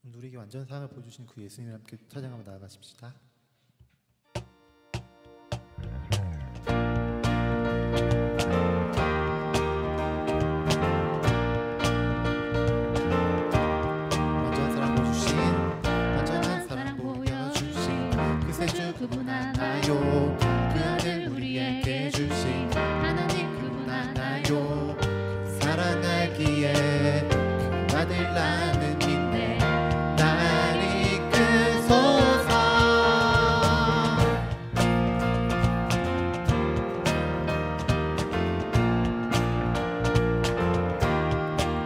오늘 우리에게 완전 사랑을 보여주신 그 예수님을 함께 찬양하며 나아가십시다. 완전한 사랑 보여주신 그 세주 그분 하나요. 그 아들 우리에게 주신 하나님 그분 하나요. 사랑 알기에 그 아들 나는 믿네. 날 이끄소서.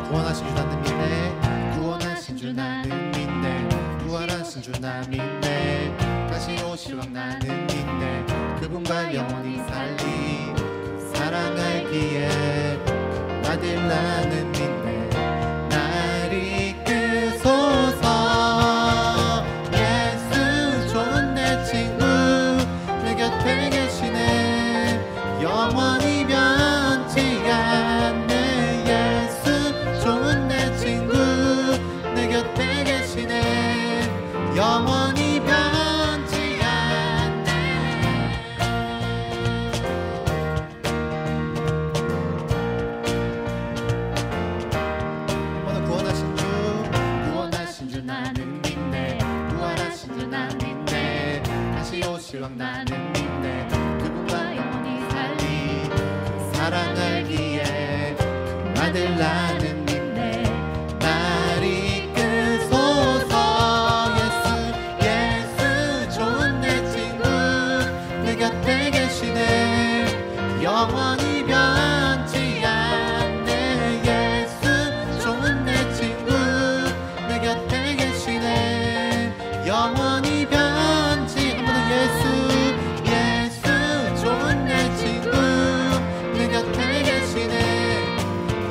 구원하신 주 나는 믿네. 구원하신 주 나는 믿네. 부활하신 주 나 믿네. 다시 오실 왕 나는 믿네. 그분과 영원히 살리 그 사랑 알기에 그 아들 나는 믿네. 날 이끄소서. 예수 좋은 내 친구 내 곁에 계시네. 영원히 변치 않네. 예수 좋은 내 친구 내 곁에 계시네. 영원히 변치 않네. 오늘 구원하신 주 나는 믿네. 부활하신 주 나 믿네. 다시 오실 왕 나는 믿네. 그분과 영원히 살리 그 사랑 알기에 그 아들 나는 믿네. 날 이끄소서. 예수 좋은 내 친구 내 곁에 계시네. 영원히 변치 않네. 예수 좋은 내 친구 내 곁에 계시네. 영원히 변치 한 번 더. 예수 좋은 내 친구 내 곁에 계시네.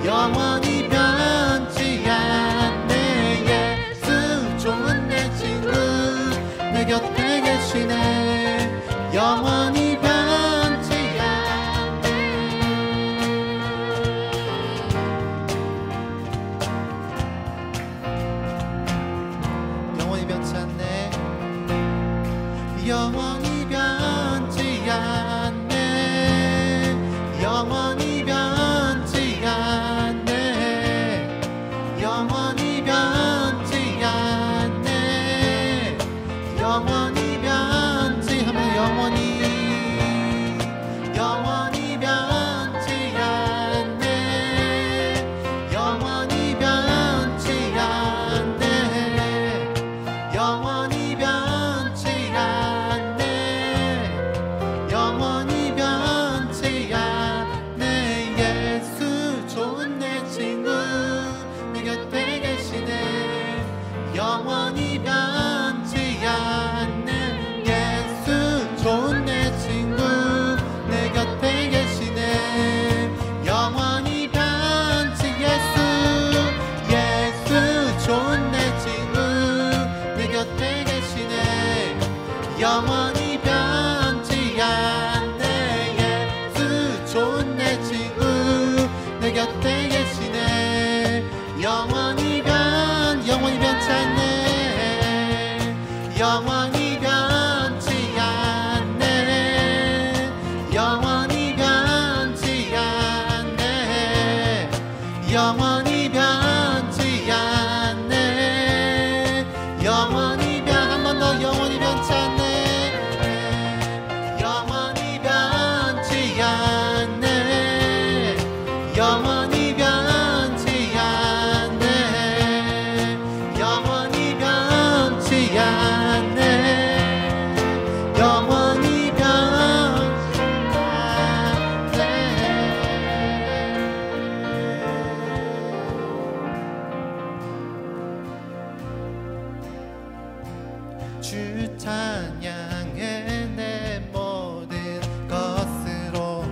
영원히 변치 않네. 예수 좋은 내 친구 내 곁에 계시네. 영원히 변치 않네. 영원히 변치 않네. 영원히 변치 않네. 영원히 변치 않네. 영원히 변치 않네. 영원히 변치 하면 영원히 변치 않네. 영원히 변치 않네. 영원히 변치 않네. 영원히 변치 않네. 예수 좋은 내 친구 내 곁에 계시네. 영원히 변치 않네. 예수 좋은 내 친구 내 곁에 계시네. 영원히 변치 예수 좋은 내 친구 내 곁에 계시네. 영원히 변치 않네. 예수 좋은 내 친구 내 곁에 계시네. 영원히 변치 않네. 영원히 변치 않네. 영원히 변치 않네. 영원히 변치 않네. 영원히 한 번 더. 영원히 변치 않네. 영원히 변치 않네. 영원히 변치 않네. 영원히 변치 않네. 영원히 변치 않네. 주 찬양해 내 모든 것으로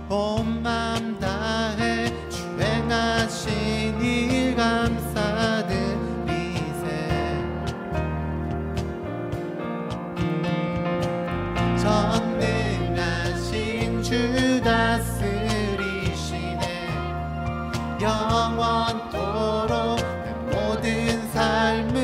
온 맘 다해 주 행하신 일 감사드리세. 전능하신 주 다스리시네. 영원토록 내 모든 삶을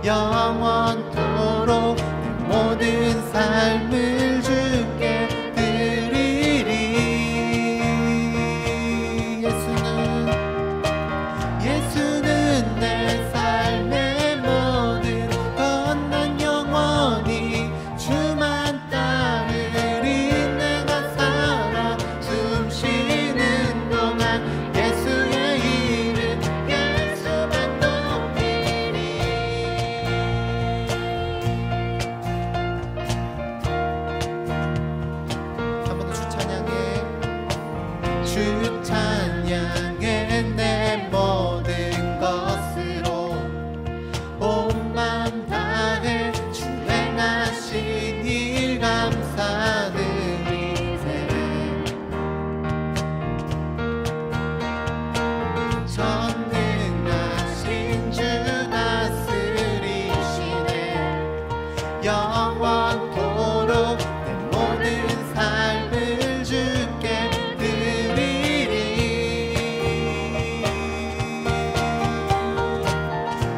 영원토록 내 모든 삶을 주께 드리리. 예수는 내 삶의 모든 것. 난 영원히 주만 따르리. 내가 살아 숨 쉬는 동안 예수의 이름 예수만 높이리. 한 번 더 주 찬양해. 주 찬양해. 내 모든 것으로 온 맘 다해 주 행하신 일 감사드리세. 전능하신 주 다스리시네. 영원토록 내 모든 삶을 주께 드리리.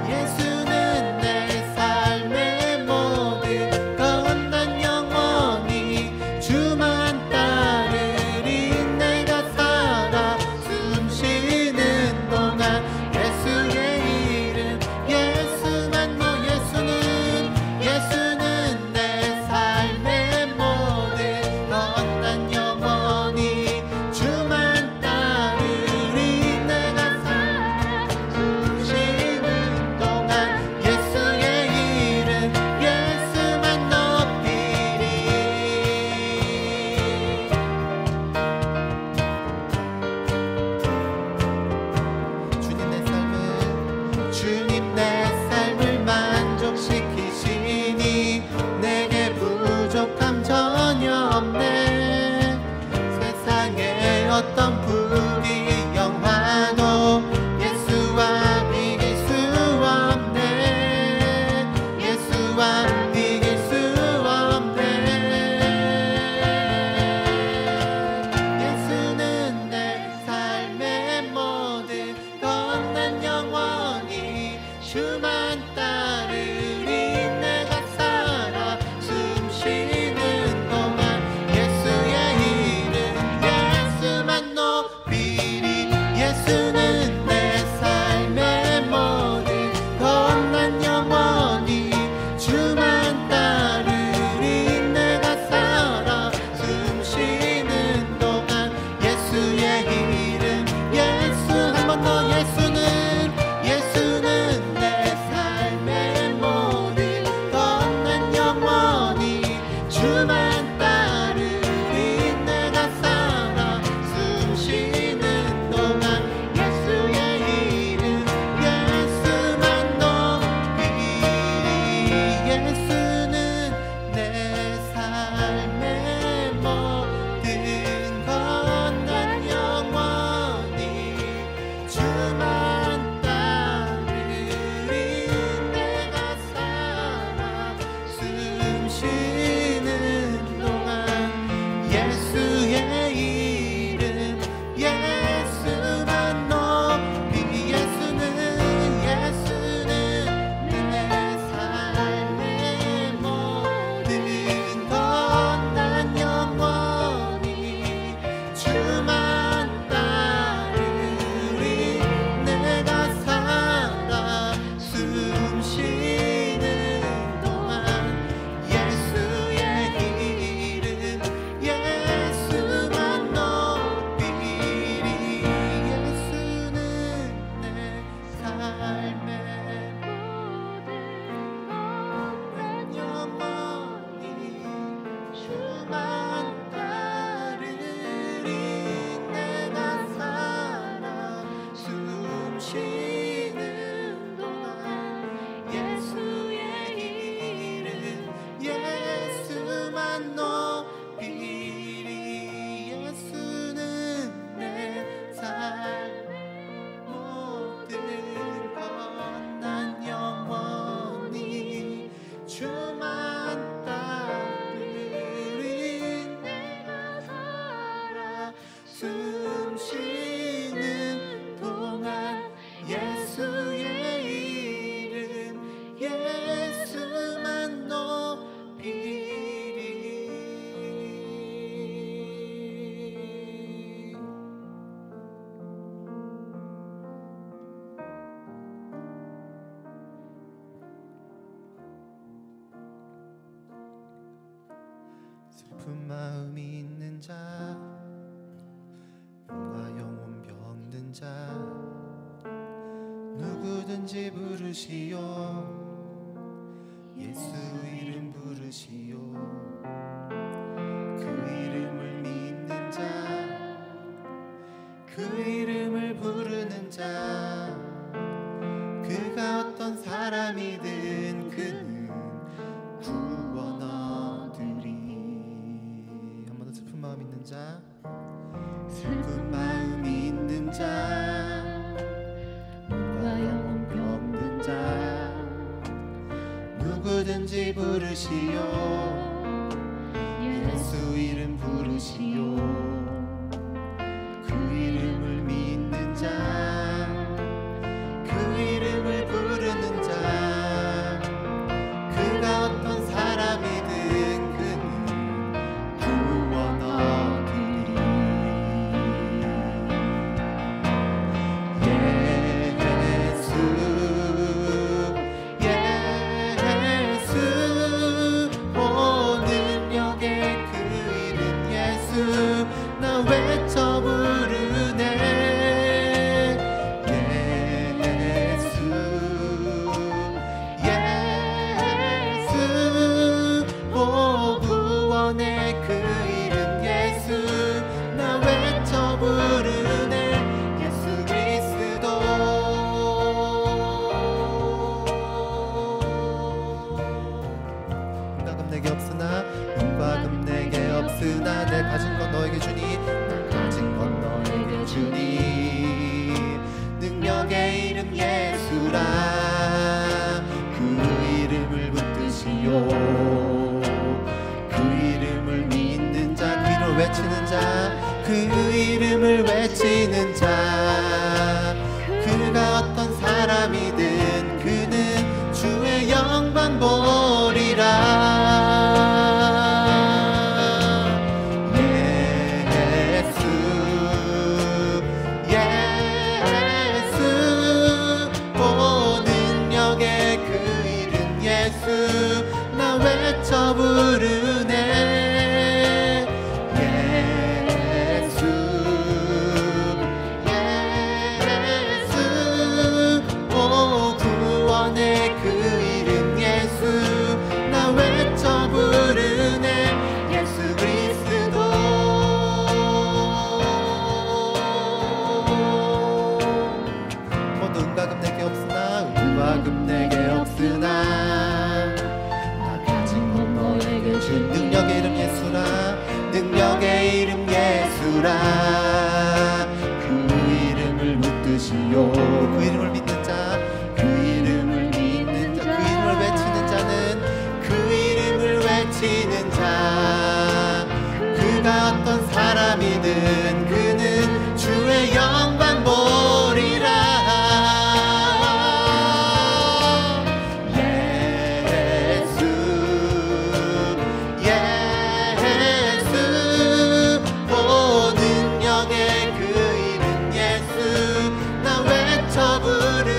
예수는 내 삶의 모든 것. 난 영원히 주만 따르리. 내가 살아 숨 쉬는 동안 예수의 이름 예수만 너. 예수는 내 삶의 모든 것. 난 영원히 주만 따르리. 내가 살아 숨 쉬는 동안 예수의 이름 예수만 높이리. 주님 내 삶을 만족시키시니 내게 부족함 전혀 없네. 세상에 어떤 불이영화도 예수와 비길 수 없네. 예수와 비길 수 없네. 예수는 내 삶의 모든 것. 난 영원히 주만 따르리. 내가 살아 숨 쉬는 동안 예수의 이름 예수만 높이리. 예수는 내 삶의 모든 것. 난 영원히 주만 따르리. 내가 살아 숨 쉬는 동안 예수의 이름 예수. 한 번 더. 예수는 내 삶의 모든 누구든지 부르시오. 예수 이름 부르시오. 그 이름을 믿는 자, 그 이름을 부르는 자, 그가 어떤 사람이든 그는 구원 얻으리. 한 번 더 슬픈 마음 있는 자, 슬픈 마음 있는 자, 누가 영혼 병든 자, 누구든지 부르시오. 예수 이름 부르시오. 그 이름을 믿는 자, 그 이름을 부르는 자, 그가 어떤 사람이든 그는 구원 얻으리. 예수 예수 오 능력의 그 이름 예수 나 외쳐 부르네. 예수 예수 오 구원의 그 이름 예수 나 외쳐 부르네. 예수 그리스도 응답은 내게 없으나 응답은 내게 없으나 내 가진 건 너에게 주니 나 가진 건 너에게 주니 능력의 이름 예수라. 그 이름을 붙드시오. 그 이름을 믿는 자, 그 이름을 외치는 자, 그 이름을 외치는 자, 그가 어떤 사람이든 그는 주의 영광 보리라. 예수 예수 오 능력의 그 이름 예수 나 외쳐 부르네. 예수 예수 오 구원의 그 이름 예수 나 외쳐 부르네. 예수 그리스도 모두 응가금 내게 없으나 응가금 내게 없으나 나 가진 건 너에게 준 능력의 이름 예수라. 능력의 이름 예수라. 그 이름을 붙드시오. 그 이름을 믿는 자, 그 이름을 믿는 자, 그 이름을 외치는 자는 그 이름을 외치는 자, 그가 어떤 사람이든 그는 주의 영광 보리라. 예수 예수 오 능력의 그 이름 예수 나 외쳐 부르네.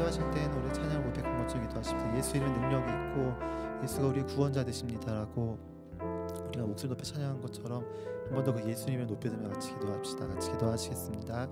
기도하실 때는 우리 찬양 고백한 것처럼 기도하십시다. 예수 이름에 능력이 있고 예수가 우리의 구원자 되십니다라고 우리가 목소리 높여 찬양한 것처럼 한 번 더 그 예수님을 높여들며 같이 기도합시다. 같이 기도하시겠습니다.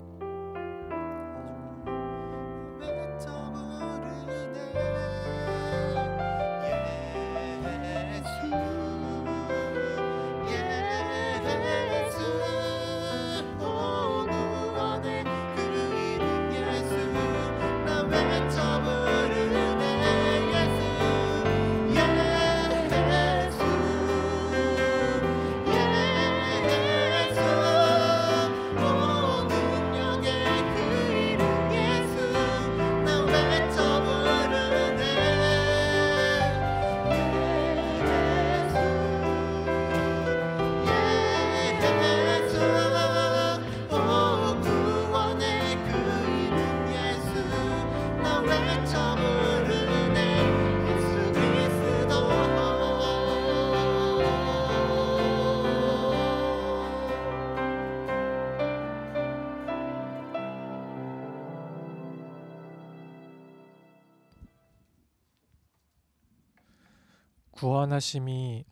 구원하심이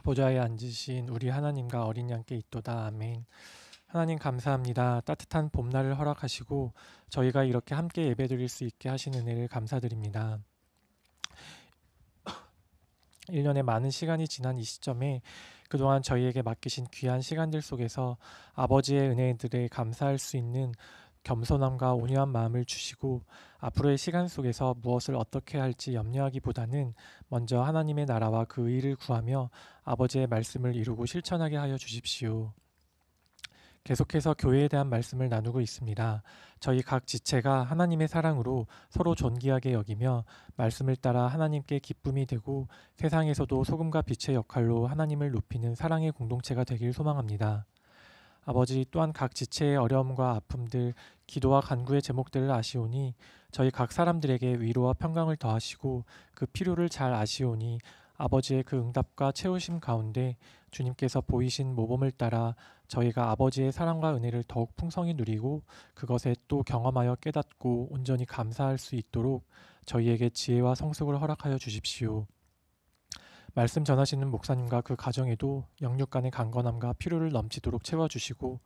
보좌에 앉으신 우리 하나님과 어린 양께 있도다. 아멘. 하나님 감사합니다. 따뜻한 봄날을 허락하시고 저희가 이렇게 함께 예배드릴 수 있게 하신 은혜를 감사드립니다. 1년의 많은 시간이 지난 이 시점에 그동안 저희에게 맡기신 귀한 시간들 속에서 아버지의 은혜들에 감사할 수 있는 겸손함과 온유한 마음을 주시고 앞으로의 시간 속에서 무엇을 어떻게 할지 염려하기보다는 먼저 하나님의 나라와 그 의를 구하며 아버지의 말씀을 이루고 실천하게 하여 주십시오. 계속해서 교회에 대한 말씀을 나누고 있습니다. 저희 각 지체가 하나님의 사랑으로 서로 존귀하게 여기며 말씀을 따라 하나님께 기쁨이 되고 세상에서도 소금과 빛의 역할로 하나님을 높이는 사랑의 공동체가 되길 소망합니다. 아버지, 또한 각 지체의 어려움과 아픔들, 기도와 간구의 제목들을 아시오니 저희 각 사람들에게 위로와 평강을 더하시고 그 필요를 잘 아시오니 아버지의 그 응답과 채우심 가운데 주님께서 보이신 모범을 따라 저희가 아버지의 사랑과 은혜를 더욱 풍성히 누리고 그것에 또 경험하여 깨닫고 온전히 감사할 수 있도록 저희에게 지혜와 성숙을 허락하여 주십시오. 말씀 전하시는 목사님과 그 가정에도 영육 간의 강건함과 필요를 넘치도록 채워주시고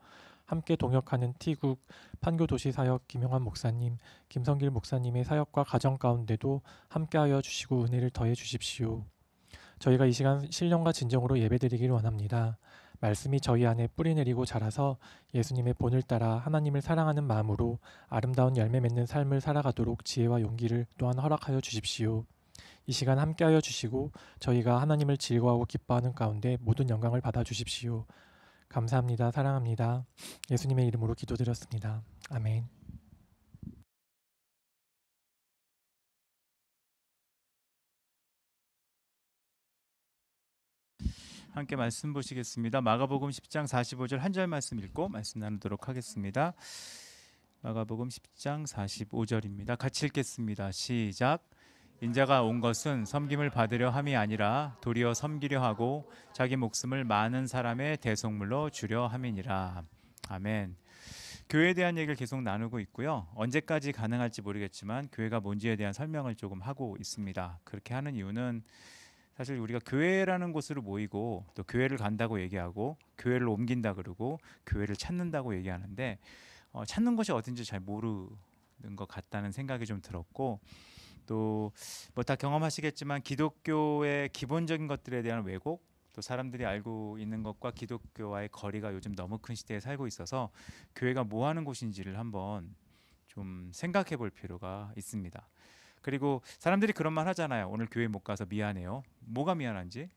함께 동역하는 T국 판교도시사역 김용환 목사님, 김성길 목사님의 사역과 가정 가운데도 함께하여 주시고 은혜를 더해 주십시오. 저희가 이 시간 신령과 진정으로 예배드리길 원합니다. 말씀이 저희 안에 뿌리내리고 자라서 예수님의 본을 따라 하나님을 사랑하는 마음으로 아름다운 열매 맺는 삶을 살아가도록 지혜와 용기를 또한 허락하여 주십시오. 이 시간 함께하여 주시고 저희가 하나님을 즐거워하고 기뻐하는 가운데 모든 영광을 받아 주십시오. 감사합니다. 사랑합니다. 예수님의 이름으로 기도드렸습니다. 아멘. 함께 말씀 보시겠습니다. 마가복음 10장 45절 한 절 말씀 읽고 말씀 나누도록 하겠습니다. 마가복음 10장 45절입니다. 같이 읽겠습니다. 시작. 인자가 온 것은 섬김을 받으려 함이 아니라 도리어 섬기려 하고 자기 목숨을 많은 사람의 대속물로 주려 함이니라. 아멘. 교회에 대한 얘기를 계속 나누고 있고요. 언제까지 가능할지 모르겠지만 교회가 뭔지에 대한 설명을 조금 하고 있습니다. 그렇게 하는 이유는 사실 우리가 교회라는 곳으로 모이고 또 교회를 간다고 얘기하고 교회를 옮긴다 그러고 교회를 찾는다고 얘기하는데 찾는 것이 어딘지 잘 모르는 것 같다는 생각이 좀 들었고 또 뭐 다 경험하시겠지만 기독교의 기본적인 것들에 대한 왜곡 또 사람들이 알고 있는 것과 기독교와의 거리가 요즘 너무 큰 시대에 살고 있어서 교회가 뭐 하는 곳인지를 한번 좀 생각해 볼 필요가 있습니다. 그리고 사람들이 그런 말 하잖아요. 오늘 교회 못 가서 미안해요. 뭐가 미안한지,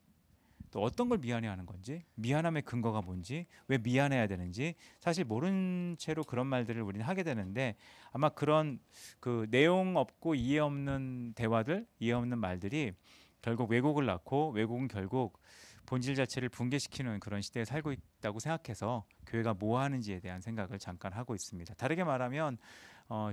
또 어떤 걸 미안해하는 건지, 미안함의 근거가 뭔지, 왜 미안해야 되는지 사실 모른 채로 그런 말들을 우리는 하게 되는데 아마 그런 그 내용 없고 이해 없는 대화들, 이해 없는 말들이 결국 왜곡을 낳고 왜곡은 결국 본질 자체를 붕괴시키는 그런 시대에 살고 있다고 생각해서 교회가 뭐 하는지에 대한 생각을 잠깐 하고 있습니다. 다르게 말하면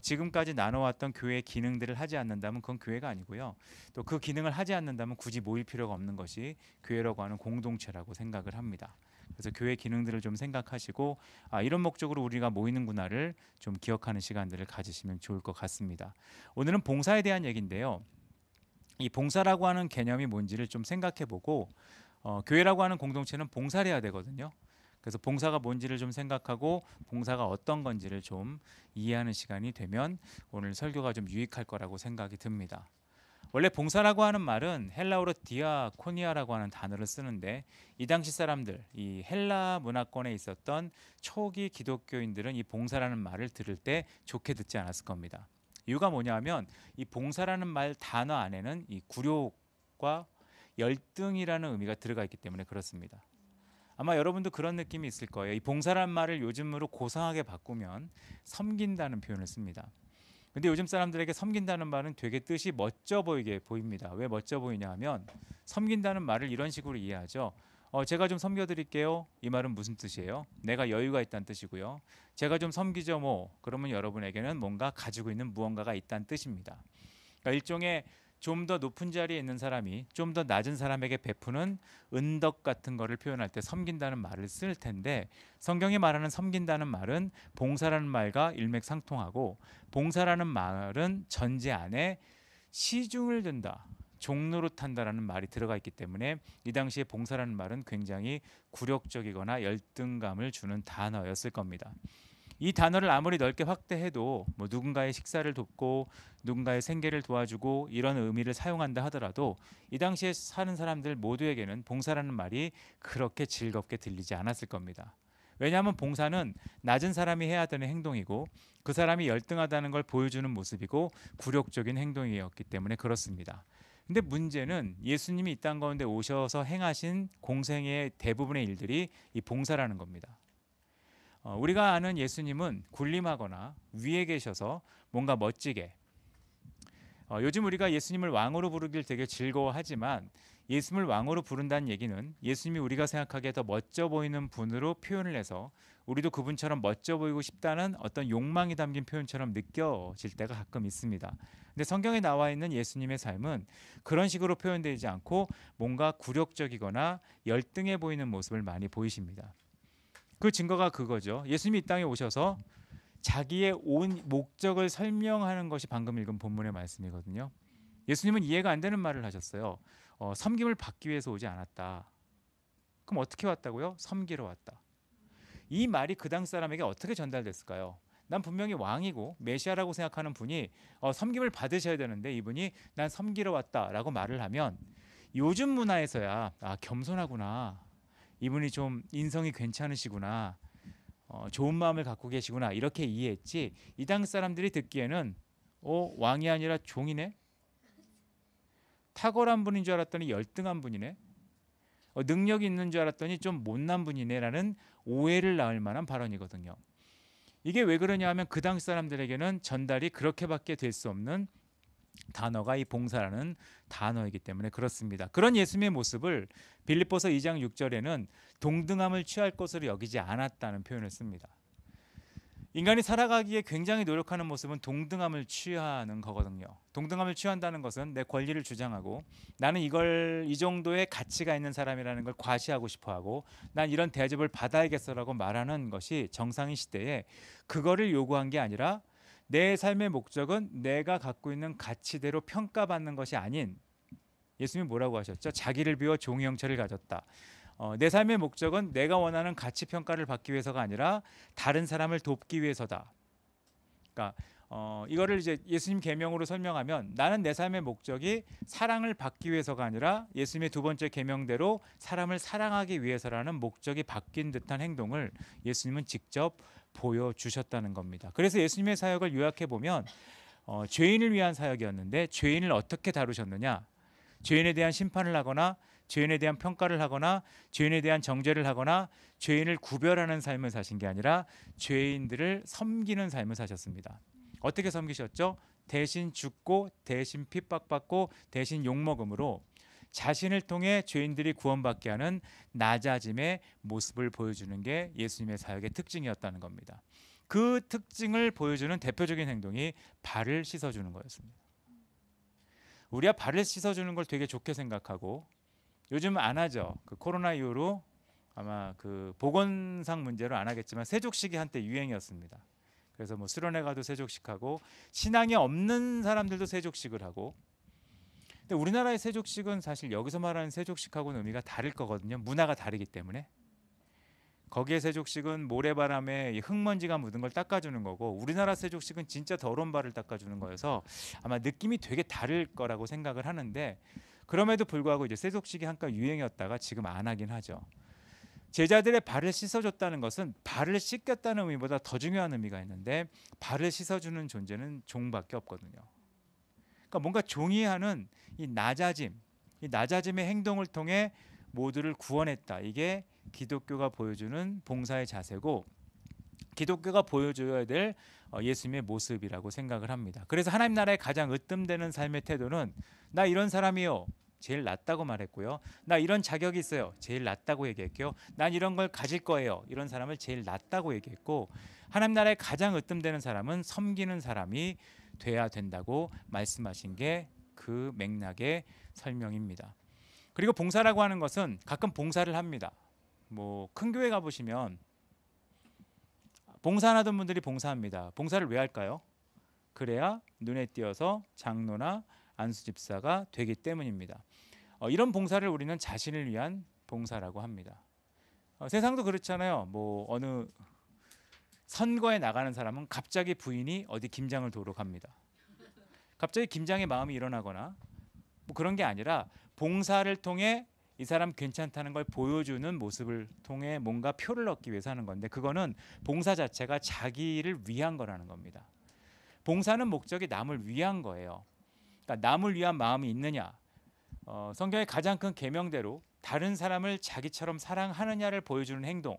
지금까지 나눠왔던 교회의 기능들을 하지 않는다면 그건 교회가 아니고요. 또 그 기능을 하지 않는다면 굳이 모일 필요가 없는 것이 교회라고 하는 공동체라고 생각을 합니다. 그래서 교회 기능들을 좀 생각하시고 이런 목적으로 우리가 모이는구나를 좀 기억하는 시간들을 가지시면 좋을 것 같습니다. 오늘은 봉사에 대한 얘기인데요. 이 봉사라고 하는 개념이 뭔지를 좀 생각해보고 교회라고 하는 공동체는 봉사를 해야 되거든요. 그래서 봉사가 뭔지를 좀 생각하고 봉사가 어떤 건지를 좀 이해하는 시간이 되면 오늘 설교가 좀 유익할 거라고 생각이 듭니다. 원래 봉사라고 하는 말은 헬라어로 디아코니아라고 하는 단어를 쓰는데 이 당시 사람들, 이 헬라 문화권에 있었던 초기 기독교인들은 이 봉사라는 말을 들을 때 좋게 듣지 않았을 겁니다. 이유가 뭐냐면 이 봉사라는 말 단어 안에는 이 굴욕과 열등이라는 의미가 들어가 있기 때문에 그렇습니다. 아마 여러분도 그런 느낌이 있을 거예요. 이 봉사라는 말을 요즘으로 고상하게 바꾸면 섬긴다는 표현을 씁니다. 근데 요즘 사람들에게 섬긴다는 말은 되게 뜻이 멋져 보이게 보입니다. 왜 멋져 보이냐 하면 섬긴다는 말을 이런 식으로 이해하죠. 제가 좀 섬겨드릴게요. 이 말은 무슨 뜻이에요? 내가 여유가 있다는 뜻이고요. 제가 좀 섬기죠 뭐. 그러면 여러분에게는 뭔가 가지고 있는 무언가가 있다는 뜻입니다. 그러니까 일종의 좀 더 높은 자리에 있는 사람이 좀 더 낮은 사람에게 베푸는 은덕 같은 거를 표현할 때 섬긴다는 말을 쓸 텐데 성경이 말하는 섬긴다는 말은 봉사라는 말과 일맥상통하고 봉사라는 말은 전제 안에 시중을 든다, 종노릇한다라는 말이 들어가 있기 때문에 이 당시에 봉사라는 말은 굉장히 굴욕적이거나 열등감을 주는 단어였을 겁니다. 이 단어를 아무리 넓게 확대해도 뭐 누군가의 식사를 돕고 누군가의 생계를 도와주고 이런 의미를 사용한다 하더라도 이 당시에 사는 사람들 모두에게는 봉사라는 말이 그렇게 즐겁게 들리지 않았을 겁니다. 왜냐하면 봉사는 낮은 사람이 해야 되는 행동이고 그 사람이 열등하다는 걸 보여주는 모습이고 굴욕적인 행동이었기 때문에 그렇습니다. 근데 문제는 예수님이 이 땅 가운데 오셔서 행하신 공생의 대부분의 일들이 이 봉사라는 겁니다. 우리가 아는 예수님은 군림하거나 위에 계셔서 뭔가 멋지게 요즘 우리가 예수님을 왕으로 부르길 되게 즐거워하지만 예수님을 왕으로 부른다는 얘기는 예수님이 우리가 생각하기에 더 멋져 보이는 분으로 표현을 해서 우리도 그분처럼 멋져 보이고 싶다는 어떤 욕망이 담긴 표현처럼 느껴질 때가 가끔 있습니다. 근데 성경에 나와 있는 예수님의 삶은 그런 식으로 표현되지 않고 뭔가 굴욕적이거나 열등해 보이는 모습을 많이 보이십니다. 그 증거가 그거죠. 예수님이 이 땅에 오셔서 자기의 온 목적을 설명하는 것이 방금 읽은 본문의 말씀이거든요. 예수님은 이해가 안 되는 말을 하셨어요. 섬김을 받기 위해서 오지 않았다. 그럼 어떻게 왔다고요? 섬기러 왔다. 이 말이 그 당시 사람에게 어떻게 전달됐을까요? 난 분명히 왕이고 메시아라고 생각하는 분이 섬김을 받으셔야 되는데 이분이 난 섬기러 왔다라고 말을 하면 요즘 문화에서야 겸손하구나. 이분이 좀 인성이 괜찮으시구나. 좋은 마음을 갖고 계시구나. 이렇게 이해했지. 이 당시 사람들이 듣기에는 왕이 아니라 종이네. 탁월한 분인 줄 알았더니 열등한 분이네. 능력이 있는 줄 알았더니 좀 못난 분이네라는 오해를 낳을 만한 발언이거든요. 이게 왜 그러냐 하면 그 당시 사람들에게는 전달이 그렇게밖에 될 수 없는 단어가 이 봉사라는 단어이기 때문에 그렇습니다. 그런 예수님의 모습을 빌립보서 2장 6절에는 동등함을 취할 것으로 여기지 않았다는 표현을 씁니다. 인간이 살아가기에 굉장히 노력하는 모습은 동등함을 취하는 거거든요. 동등함을 취한다는 것은 내 권리를 주장하고 나는 이 정도의 가치가 있는 사람이라는 걸 과시하고 싶어하고 난 이런 대접을 받아야겠어라고 말하는 것이 정상인 시대에 그거를 요구한 게 아니라 내 삶의 목적은 내가 갖고 있는 가치대로 평가받는 것이 아닌 예수님이 뭐라고 하셨죠? 자기를 비워 종의 형체를 가졌다. 내 삶의 목적은 내가 원하는 가치 평가를 받기 위해서가 아니라 다른 사람을 돕기 위해서다. 그러니까 이거를 이제 예수님 계명으로 설명하면 나는 내 삶의 목적이 사랑을 받기 위해서가 아니라 예수님의 두 번째 계명대로 사람을 사랑하기 위해서라는 목적이 바뀐 듯한 행동을 예수님은 직접 보여주셨다는 겁니다. 그래서 예수님의 사역을 요약해 보면 죄인을 위한 사역이었는데 죄인을 어떻게 다루셨느냐? 죄인에 대한 심판을 하거나 죄인에 대한 평가를 하거나 죄인에 대한 정죄를 하거나 죄인을 구별하는 삶을 사신 게 아니라 죄인들을 섬기는 삶을 사셨습니다. 어떻게 섬기셨죠? 대신 죽고 대신 핍박받고 대신 욕먹음으로 자신을 통해 죄인들이 구원받게 하는 낮아짐의 모습을 보여주는 게 예수님의 사역의 특징이었다는 겁니다. 그 특징을 보여주는 대표적인 행동이 발을 씻어주는 거였습니다. 우리가 발을 씻어주는 걸 되게 좋게 생각하고 요즘 안 하죠. 그 코로나 이후로 아마 그 보건상 문제로 안 하겠지만 세족식이 한때 유행이었습니다. 그래서 뭐 수련회 가도 세족식하고 신앙이 없는 사람들도 세족식을 하고. 근데 우리나라의 세족식은 사실 여기서 말하는 세족식하고는 의미가 다를 거거든요. 문화가 다르기 때문에. 거기에 세족식은 모래바람에 흙먼지가 묻은 걸 닦아주는 거고, 우리나라 세족식은 진짜 더러운 발을 닦아주는 거여서 아마 느낌이 되게 다를 거라고 생각을 하는데, 그럼에도 불구하고 이제 세족식이 한껏 유행이었다가 지금 안 하긴 하죠. 제자들의 발을 씻어줬다는 것은 발을 씻겼다는 의미보다 더 중요한 의미가 있는데, 발을 씻어주는 존재는 종밖에 없거든요. 그러니까 뭔가 종이 하는 이 낮아짐의 행동을 통해 모두를 구원했다. 이게 기독교가 보여주는 봉사의 자세고, 기독교가 보여줘야 될 예수님의 모습이라고 생각을 합니다. 그래서 하나님 나라에 가장 으뜸되는 삶의 태도는 나 이런 사람이요, 제일 낫다고 말했고요. 나 이런 자격이 있어요, 제일 낫다고 얘기했고요. 난 이런 걸 가질 거예요, 이런 사람을 제일 낫다고 얘기했고, 하나님 나라에 가장 으뜸되는 사람은 섬기는 사람이 돼야 된다고 말씀하신 게 그 맥락의 설명입니다. 그리고 봉사라고 하는 것은 가끔 봉사를 합니다. 뭐 큰 교회 가보시면 봉사 안 하던 분들이 봉사합니다. 봉사를 왜 할까요? 그래야 눈에 띄어서 장로나 안수집사가 되기 때문입니다. 이런 봉사를 우리는 자신을 위한 봉사라고 합니다. 세상도 그렇잖아요. 뭐 어느 선거에 나가는 사람은 갑자기 부인이 어디 김장을 도로 갑니다. 갑자기 김장의 마음이 일어나거나 뭐 그런 게 아니라 봉사를 통해 이 사람 괜찮다는 걸 보여주는 모습을 통해 뭔가 표를 얻기 위해서 하는 건데, 그거는 봉사 자체가 자기를 위한 거라는 겁니다. 봉사는 목적이 남을 위한 거예요. 그러니까 남을 위한 마음이 있느냐, 성경의 가장 큰 계명대로 다른 사람을 자기처럼 사랑하느냐를 보여주는 행동.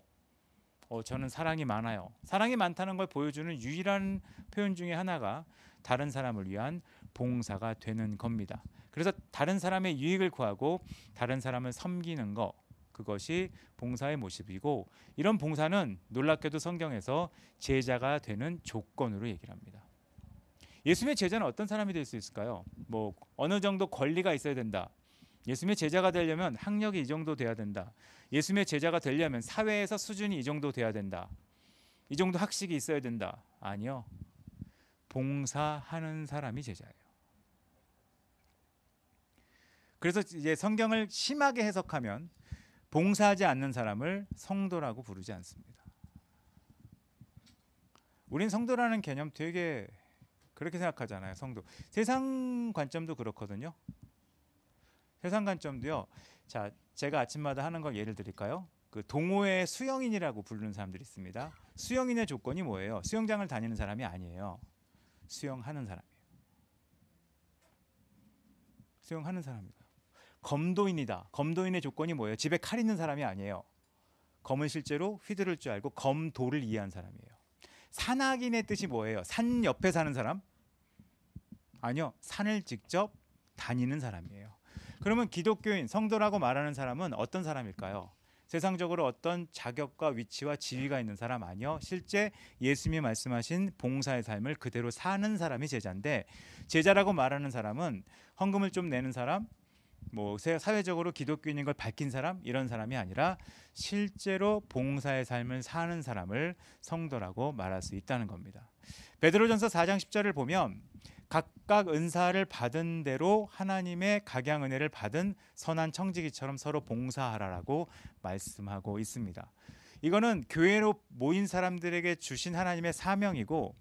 저는 사랑이 많아요. 사랑이 많다는 걸 보여주는 유일한 표현 중에 하나가 다른 사람을 위한 봉사가 되는 겁니다. 그래서 다른 사람의 유익을 구하고 다른 사람을 섬기는 것, 그것이 봉사의 모습이고, 이런 봉사는 놀랍게도 성경에서 제자가 되는 조건으로 얘기를 합니다. 예수님의 제자는 어떤 사람이 될 수 있을까요? 뭐 어느 정도 권리가 있어야 된다. 예수님의 제자가 되려면 학력이 이 정도 돼야 된다. 예수님의 제자가 되려면 사회에서 수준이 이 정도 돼야 된다. 이 정도 학식이 있어야 된다. 아니요. 봉사하는 사람이 제자예요. 그래서 이제 성경을 심하게 해석하면 봉사하지 않는 사람을 성도라고 부르지 않습니다. 우린 성도라는 개념 되게 그렇게 생각하잖아요. 성도. 세상 관점도 그렇거든요. 세상 관점도요. 자, 제가 아침마다 하는 걸 예를 드릴까요? 그 동호회 수영인이라고 부르는 사람들이 있습니다. 수영인의 조건이 뭐예요? 수영장을 다니는 사람이 아니에요. 수영하는 사람이에요. 수영하는 사람이에요. 검도인이다. 검도인의 조건이 뭐예요? 집에 칼 있는 사람이 아니에요. 검을 실제로 휘두를 줄 알고 검도를 이해한 사람이에요. 산악인의 뜻이 뭐예요? 산 옆에 사는 사람? 아니요. 산을 직접 다니는 사람이에요. 그러면 기독교인, 성도라고 말하는 사람은 어떤 사람일까요? 세상적으로 어떤 자격과 위치와 지위가 있는 사람 아니요. 실제 예수님이 말씀하신 봉사의 삶을 그대로 사는 사람이 제자인데, 제자라고 말하는 사람은 헌금을 좀 내는 사람, 뭐 사회적으로 기독교인인 걸 밝힌 사람, 이런 사람이 아니라 실제로 봉사의 삶을 사는 사람을 성도라고 말할 수 있다는 겁니다. 베드로전서 4장 10절을 보면 각각 은사를 받은 대로 하나님의 각양 은혜를 받은 선한 청지기처럼 서로 봉사하라라고 말씀하고 있습니다. 이거는 교회로 모인 사람들에게 주신 하나님의 사명이고,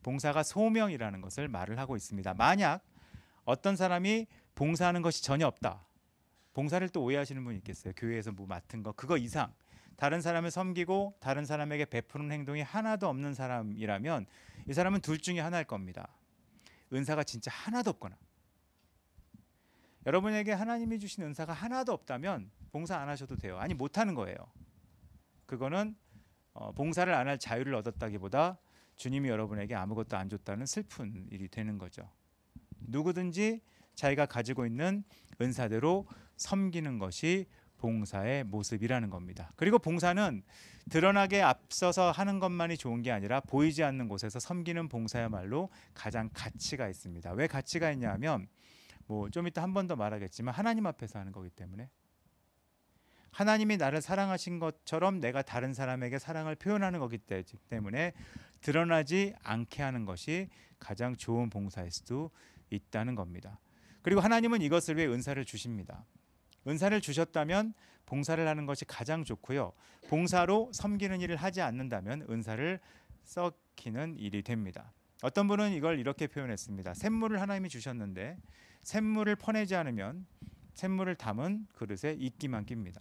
봉사가 소명이라는 것을 말을 하고 있습니다. 만약 어떤 사람이 봉사하는 것이 전혀 없다. 봉사를 또 오해하시는 분이 있겠어요. 교회에서 뭐 맡은 거 그거 이상 다른 사람을 섬기고 다른 사람에게 베푸는 행동이 하나도 없는 사람이라면 이 사람은 둘 중에 하나일 겁니다. 은사가 진짜 하나도 없거나, 여러분에게 하나님이 주신 은사가 하나도 없다면 봉사 안 하셔도 돼요. 아니 못하는 거예요. 그거는 봉사를 안 할 자유를 얻었다기보다 주님이 여러분에게 아무것도 안 줬다는 슬픈 일이 되는 거죠. 누구든지 자기가 가지고 있는 은사대로 섬기는 것이 봉사의 모습이라는 겁니다. 그리고 봉사는 드러나게 앞서서 하는 것만이 좋은 게 아니라 보이지 않는 곳에서 섬기는 봉사야말로 가장 가치가 있습니다. 왜 가치가 있냐 하면 뭐 좀 이따 한 번 더 말하겠지만 하나님 앞에서 하는 거기 때문에, 하나님이 나를 사랑하신 것처럼 내가 다른 사람에게 사랑을 표현하는 거기 때문에 드러나지 않게 하는 것이 가장 좋은 봉사일 수도 있다는 겁니다. 그리고 하나님은 이것을 위해 은사를 주십니다. 은사를 주셨다면 봉사를 하는 것이 가장 좋고요. 봉사로 섬기는 일을 하지 않는다면 은사를 썩히는 일이 됩니다. 어떤 분은 이걸 이렇게 표현했습니다. 샘물을 하나님이 주셨는데 샘물을 퍼내지 않으면 샘물을 담은 그릇에 이끼만 낍니다.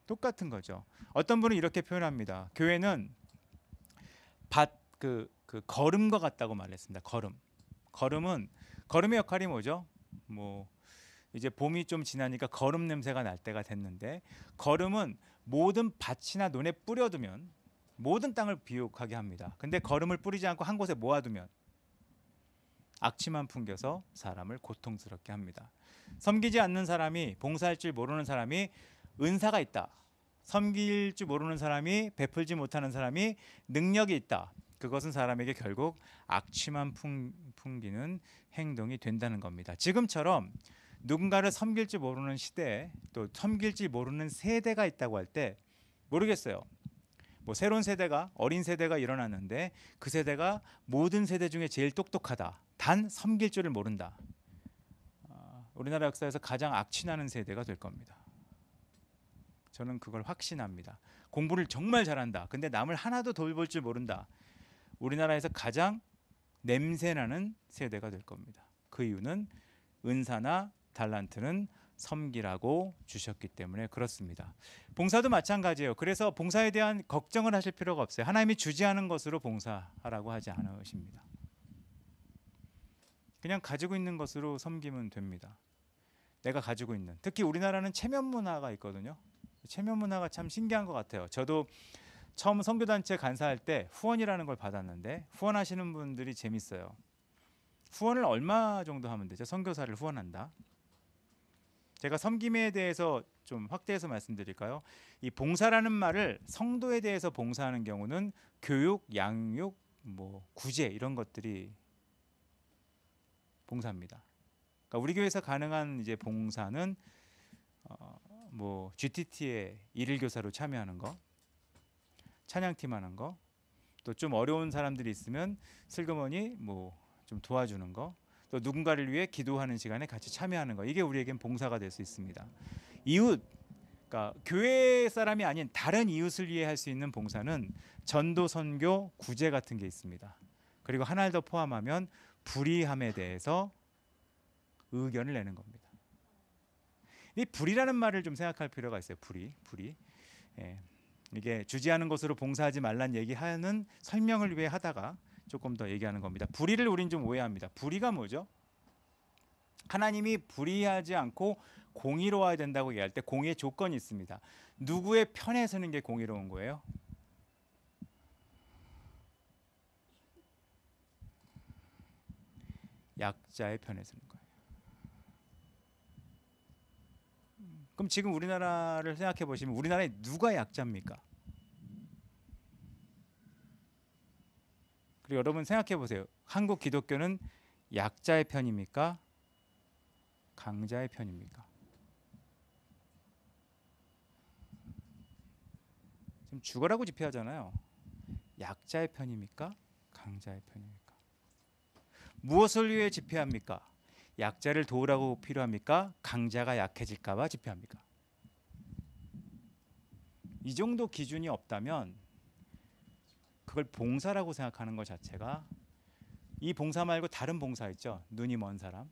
똑같은 거죠. 어떤 분은 이렇게 표현합니다. 교회는 그 거름과 같다고 말했습니다. 거름의 역할이 뭐죠? 뭐 이제 봄이 좀 지나니까 거름 냄새가 날 때가 됐는데, 거름은 모든 밭이나 논에 뿌려두면 모든 땅을 비옥하게 합니다. 근데 거름을 뿌리지 않고 한 곳에 모아두면 악취만 풍겨서 사람을 고통스럽게 합니다. 섬기지 않는 사람이, 봉사할 줄 모르는 사람이 은사가 있다, 섬길 줄 모르는 사람이, 베풀지 못하는 사람이 능력이 있다, 그것은 사람에게 결국 악취만 풍기는 행동이 된다는 겁니다. 지금처럼 누군가를 섬길 줄 모르는 시대에, 또 섬길 줄 모르는 세대가 있다고 할 때, 모르겠어요. 뭐 새로운 세대가, 어린 세대가 일어났는데 그 세대가 모든 세대 중에 제일 똑똑하다, 단 섬길 줄을 모른다. 우리나라 역사에서 가장 악취나는 세대가 될 겁니다. 저는 그걸 확신합니다. 공부를 정말 잘한다, 근데 남을 하나도 돌볼 줄 모른다. 우리나라에서 가장 냄새나는 세대가 될 겁니다. 그 이유는 은사나 달란트는 섬기라고 주셨기 때문에 그렇습니다. 봉사도 마찬가지예요. 그래서 봉사에 대한 걱정을 하실 필요가 없어요. 하나님이 주지 않은 것으로 봉사하라고 하지 않으십니다. 그냥 가지고 있는 것으로 섬기면 됩니다. 내가 가지고 있는, 특히 우리나라는 체면 문화가 있거든요. 체면 문화가 참 신기한 것 같아요. 저도 처음 선교단체 간사할 때 후원이라는 걸 받았는데, 후원하시는 분들이 재밌어요. 후원을 얼마 정도 하면 되죠? 선교사를 후원한다. 제가 섬김에 대해서 좀 확대해서 말씀드릴까요? 이 봉사라는 말을 성도에 대해서 봉사하는 경우는 교육, 양육, 뭐 구제 이런 것들이 봉사입니다. 그러니까 우리 교회에서 가능한 이제 봉사는 뭐 GTT에 일일 교사로 참여하는 거, 찬양팀 하는 거, 또 좀 어려운 사람들이 있으면 슬그머니 뭐 좀 도와주는 거, 또 누군가를 위해 기도하는 시간에 같이 참여하는 거, 이게 우리에겐 봉사가 될 수 있습니다. 이웃, 그러니까 교회 사람이 아닌 다른 이웃을 위해 할 수 있는 봉사는 전도, 선교, 구제 같은 게 있습니다. 그리고 하나를 더 포함하면 불의함에 대해서 의견을 내는 겁니다. 이 불의라는 말을 좀 생각할 필요가 있어요. 불의. 예. 이게 주지 않은 것으로 봉사하지 말란 얘기하는 설명을 위해 하다가 조금 더 얘기하는 겁니다. 불의를 우린 좀 오해합니다. 불의가 뭐죠? 하나님이 불의하지 않고 공의로워야 된다고 얘기할 때 공의의 조건이 있습니다. 누구의 편에 서는 게 공의로운 거예요? 약자의 편에 서는 거예요. 그럼 지금 우리나라를 생각해 보시면 우리나라에 누가 약자입니까? 그리고 여러분 생각해 보세요. 한국 기독교는 약자의 편입니까? 강자의 편입니까? 지금 죽어라고 집회하잖아요. 약자의 편입니까? 강자의 편입니까? 무엇을 위해 집회합니까? 약자를 도우라고 필요합니까? 강자가 약해질까 봐 집회합니까? 이 정도 기준이 없다면 그걸 봉사라고 생각하는 것 자체가, 이 봉사 말고 다른 봉사 있죠. 눈이 먼 사람,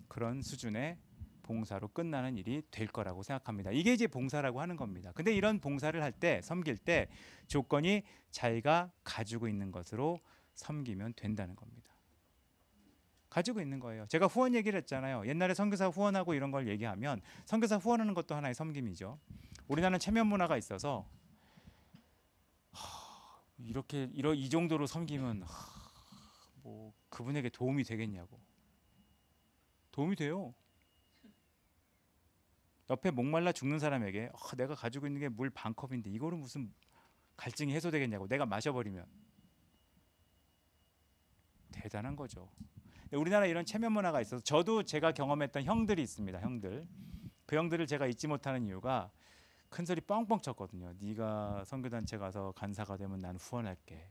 그런 수준의 봉사로 끝나는 일이 될 거라고 생각합니다. 이게 이제 봉사라고 하는 겁니다. 근데 이런 봉사를 할 때, 섬길 때 조건이 자기가 가지고 있는 것으로 섬기면 된다는 겁니다. 가지고 있는 거예요. 제가 후원 얘기를 했잖아요. 옛날에 선교사 후원하고 이런 걸 얘기하면 선교사 후원하는 것도 하나의 섬김이죠. 우리나라는 체면 문화가 있어서 이 정도로 섬기면 뭐 그분에게 도움이 되겠냐고. 도움이 돼요. 옆에 목말라 죽는 사람에게 내가 가지고 있는 게 물 반 컵인데 이거로 무슨 갈증이 해소되겠냐고 내가 마셔버리면 대단한 거죠. 우리나라 이런 체면 문화가 있어서, 저도 제가 경험했던 형들이 있습니다. 형들. 그 형들을 제가 잊지 못하는 이유가 큰 소리 뻥뻥 쳤거든요. 네가 선교단체 가서 간사가 되면 난 후원할게.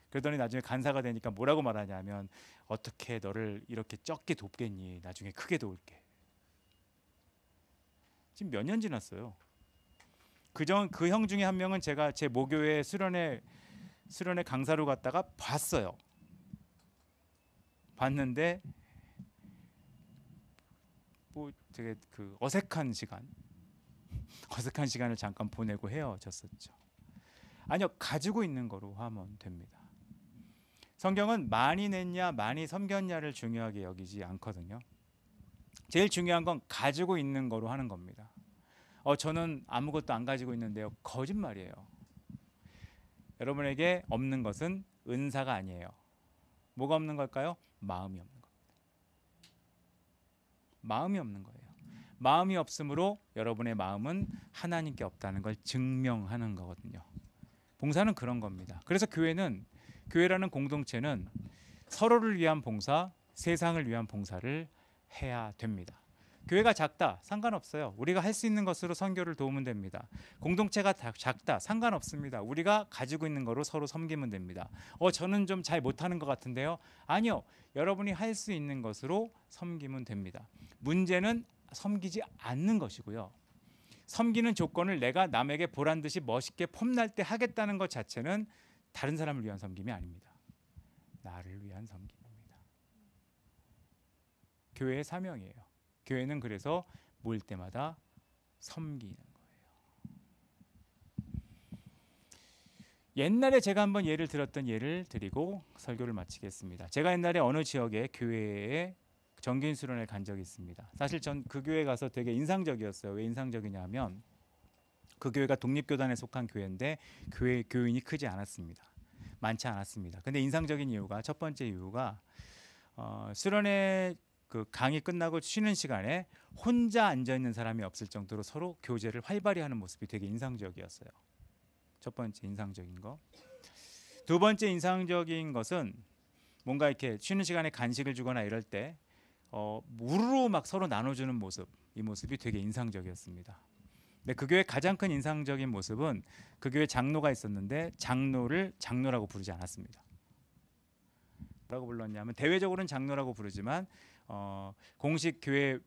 그러더니 나중에 간사가 되니까 뭐라고 말하냐면 어떻게 너를 이렇게 적게 돕겠니? 나중에 크게 도울게. 지금 몇 년 지났어요. 그 형 중에 한 명은 제가 제 모교회 수련회 강사로 갔다가 봤어요. 봤는데 뭐 되게 그 어색한 시간을 잠깐 보내고 헤어졌었죠. 아니요, 가지고 있는 거로 하면 됩니다. 성경은 많이 냈냐 많이 섬겼냐를 중요하게 여기지 않거든요. 제일 중요한 건 가지고 있는 거로 하는 겁니다. 저는 아무것도 안 가지고 있는데요. 거짓말이에요. 여러분에게 없는 것은 은사가 아니에요. 뭐가 없는 걸까요? 마음이 없는 겁니다. 마음이 없는 거예요. 마음이 없으므로 여러분의 마음은 하나님께 없다는 걸 증명하는 거거든요. 봉사는 그런 겁니다. 그래서 교회라는 공동체는 서로를 위한 봉사, 세상을 위한 봉사를 해야 됩니다. 교회가 작다 상관없어요. 우리가 할 수 있는 것으로 선교를 도우면 됩니다. 공동체가 작다 상관없습니다. 우리가 가지고 있는 거로 서로 섬기면 됩니다. 저는 좀 잘 못하는 것 같은데요. 아니요, 여러분이 할 수 있는 것으로 섬기면 됩니다. 문제는 섬기지 않는 것이고요. 섬기는 조건을 내가 남에게 보란 듯이 멋있게 폼날 때 하겠다는 것 자체는 다른 사람을 위한 섬김이 아닙니다. 나를 위한 섬김입니다. 교회의 사명이에요. 교회는 그래서 모일 때마다 섬기는 거예요. 옛날에 제가 한번 예를 들었던 예를 드리고 설교를 마치겠습니다. 제가 옛날에 어느 지역의 교회에 정기인 수련회를 간 적이 있습니다. 사실 전 그 교회 가서 되게 인상적이었어요. 왜 인상적이냐면 그 교회가 독립교단에 속한 교회인데 교회 교인이 크지 않았습니다. 많지 않았습니다. 근데 인상적인 이유가, 첫 번째 이유가 수련회 그 강의 끝나고 쉬는 시간에 혼자 앉아 있는 사람이 없을 정도로 서로 교제를 활발히 하는 모습이 되게 인상적이었어요. 첫 번째 인상적인 거. 두 번째 인상적인 것은 뭔가 이렇게 쉬는 시간에 간식을 주거나 이럴 때 무료로 막 서로 나눠주는 모습, 이 모습이 되게 인상적이었습니다. 근데 그 교회 가장 큰 인상적인 모습은 그 교회 장로가 있었는데 장로를 장로라고 부르지 않았습니다. 뭐라고 불렀냐면 대외적으로는 장로라고 부르지만 공식 교회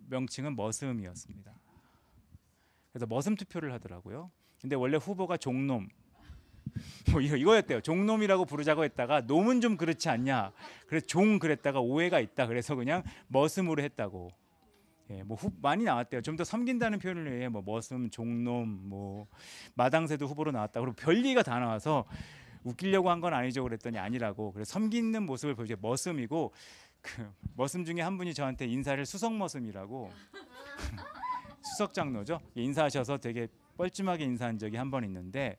명칭은 머슴이었습니다. 그래서 머슴 투표를 하더라고요. 근데 원래 후보가 종놈 뭐 이거였대요. 종놈이라고 부르자고 했다가 놈은 좀 그렇지 않냐. 그래서 종 그랬다가 오해가 있다. 그래서 그냥 머슴으로 했다고. 뭐 많이 나왔대요. 좀 더 섬긴다는 표현을 위해 뭐 머슴, 종놈, 뭐 마당새도 후보로 나왔다. 그리고 별리가 다 나와서 웃기려고 한 건 아니죠. 그랬더니 아니라고. 그래서 섬기는 모습을 보여줘. 머슴이고 그 머슴 중에 한 분이 저한테 인사를 수석 머슴이라고 수석 장로죠. 인사하셔서 되게 뻘쭘하게 인사한 적이 한 번 있는데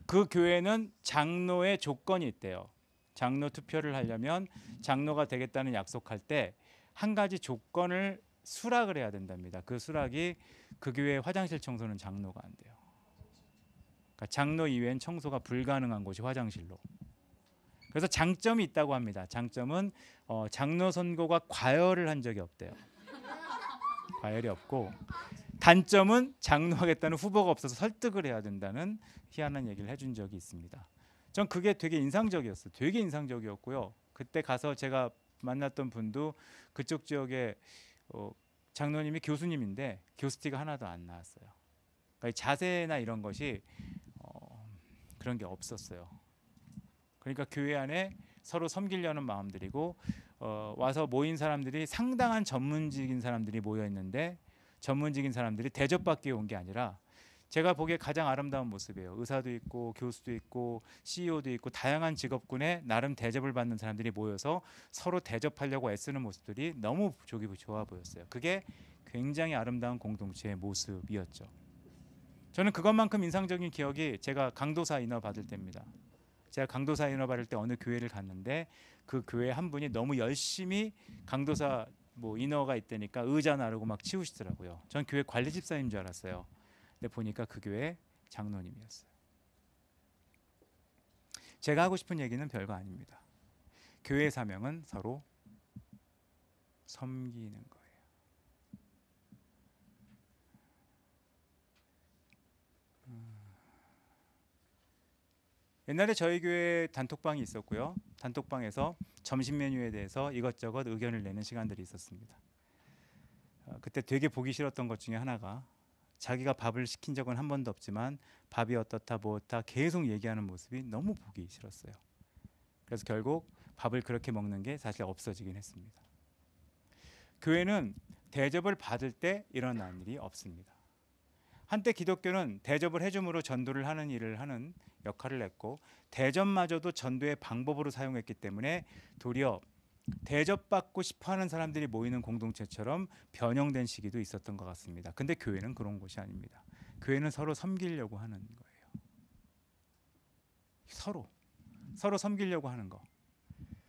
그 교회는 장로의 조건이 있대요. 장로 투표를 하려면 장로가 되겠다는 약속할 때 한 가지 조건을 수락을 해야 된답니다. 그 수락이 그 교회 화장실 청소는 장로가 안 돼요. 그러니까 장로 이외엔 청소가 불가능한 곳이 화장실로. 그래서 장점이 있다고 합니다. 장점은 장로 선거가 과열을 한 적이 없대요. 과열이 없고, 단점은 장로하겠다는 후보가 없어서 설득을 해야 된다는 희한한 얘기를 해준 적이 있습니다. 전 그게 되게 인상적이었어요. 되게 인상적이었고요. 그때 가서 제가 만났던 분도 그쪽 지역에 장로님이 교수님인데 교수티가 하나도 안 나왔어요. 그러니까 자세나 이런 것이 그런 게 없었어요. 그러니까 교회 안에 서로 섬기려는 마음들이고 와서 모인 사람들이 상당한 전문직인 사람들이 모여 있는데 전문직인 사람들이 대접받기 온 게 아니라 제가 보기에 가장 아름다운 모습이에요. 의사도 있고 교수도 있고 CEO도 있고 다양한 직업군에 나름 대접을 받는 사람들이 모여서 서로 대접하려고 애쓰는 모습들이 너무 좋아 보였어요. 그게 굉장히 아름다운 공동체의 모습이었죠. 저는 그것만큼 인상적인 기억이 제가 강도사 인허 받을 때입니다. 제가 강도사 인허 받을 때 어느 교회를 갔는데 그 교회 한 분이 너무 열심히 강도사 뭐 인허가 있다니까 의자 나르고 막 치우시더라고요. 전 교회 관리 집사인 줄 알았어요. 근데 보니까 그 교회 장로님이었어요. 제가 하고 싶은 얘기는 별거 아닙니다. 교회의 사명은 서로 섬기는 거예요. 옛날에 저희 교회 단톡방이 있었고요. 단톡방에서 점심 메뉴에 대해서 이것저것 의견을 내는 시간들이 있었습니다. 그때 되게 보기 싫었던 것 중에 하나가 자기가 밥을 시킨 적은 한 번도 없지만 밥이 어떻다 뭐었다 계속 얘기하는 모습이 너무 보기 싫었어요. 그래서 결국 밥을 그렇게 먹는 게 사실 없어지긴 했습니다. 교회는 대접을 받을 때 일어나는 일이 없습니다. 한때 기독교는 대접을 해줌으로 전도를 하는 일을 하는 역할을 했고 대접마저도 전도의 방법으로 사용했기 때문에 도리어 대접받고 싶어하는 사람들이 모이는 공동체처럼 변형된 시기도 있었던 것 같습니다. 근데 교회는 그런 곳이 아닙니다. 교회는 서로 섬기려고 하는 거예요. 서로 섬기려고 하는 거.